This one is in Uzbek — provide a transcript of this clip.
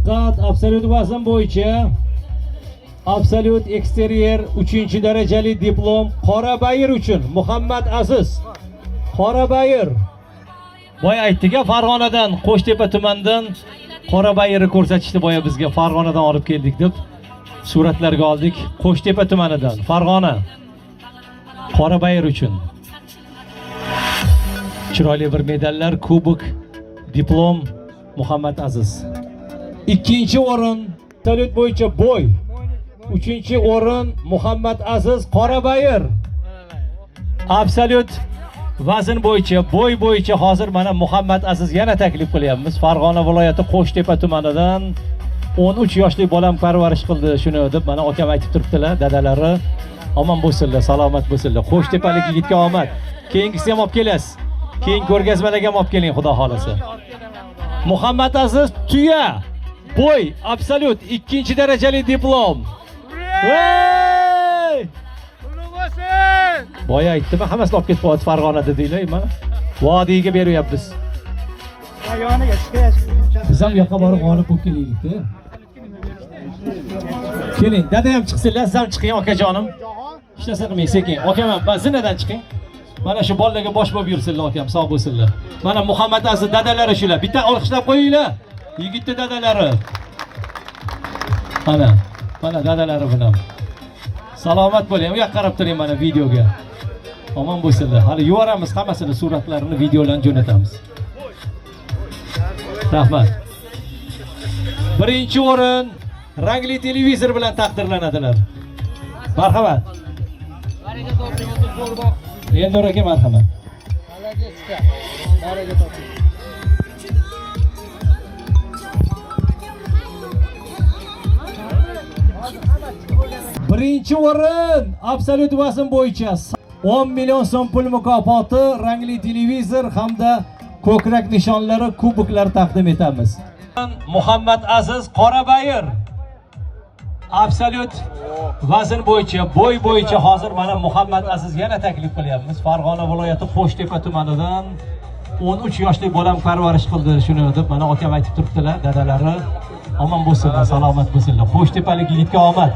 Diqqat, absolyut vazn bo'yicha absolyut eksteriyer 3-darajali diplom Qorabayir uchun Muhammad Aziz. Qorabayir. Boya aytdik-a, Farg'onadan, Qo'shtepa tumanidan Qorabayirni ko'rsatishdi boya bizga, Farg'onadan olib keldik deb suratlarga oldik. Qo'shtepa tumanidan, Farg'ona. Qorabayir uchun. Chiroyli bir medallar, kubok, diplom Muhammad Aziz. Ikkinchi o'rin absolyut bo'yicha bo'y. Uchinchi o'rin Muhammad Aziz Qorabayir. Absolyut vazn bo'yicha, bo'y bo'yicha hozir mana Muhammad Aziz yana taklif qilyapmiz. Farg'ona viloyati Qo'shtepa tumanidan 13 yoshli bolam parvarish qildi shuni deb mana akam aytib turibdilar, dadalari. Omon bo'lsinlar, salomat bo'lsinlar. Qo'shtepalik yigitga omad. Keyingisi ham olib kelasiz. Keyin ko'rgazmalarga ham olib keling, xudo xolasa. Muhammad Aziz tuya, bo'y, absolyut 2-darajali diplom. Voy! Boya aytdim, hammasini olib ketib Farg'onada deylar, mana vodiyga beryapmiz. Biz ham yoqqa borib g'olib bo'lib kelaylik-da. Keling, dada ham chiqsinlar, siz ham chiqing akajonim. Hech narsa qilmang, sekin. Akam ham zinadan chiqing. Mana shu bolalarga bosh bo'lib yursinlar, akam, sog' bo'lsinlar. Mana Muhammad Aziz dadalari shular. Bitta olqishlab qo'yinglar. Yigitni dadalari. Mana dadalari bilan. Salomat bo'ling. U yoqqa qarab turing mana videoga. Omon bo'lsinlar. Hali yuvaramiz hammasini, suratlarini, videolarni jo'natamiz. Rahmat. Birinchi o'rin rangli televizor bilan taqdirlanadilar. Marhamat. Endi aka marhamat. Birinchi o'rin absolyut vazn bo'yicha 10 million so'm pul mukofoti, rangli televizor hamda ko'krak nishonlari, kuboklar taqdim etamiz. Muhammad Aziz Qorabayir. Absolyut vazn bo'yicha, bo'y bo'yicha hozir mana Muhammad Aziz yana taklif qilyapmiz. Farg'ona viloyati Qo'shtepa tumanidan 13 yoshli bolam parvarish qildi shuni deb mana akam aytib turibdilar, dadalari. Omon bo'lsinlar, salomat bo'lsinlar. Qo'shtepalik yigitga omad.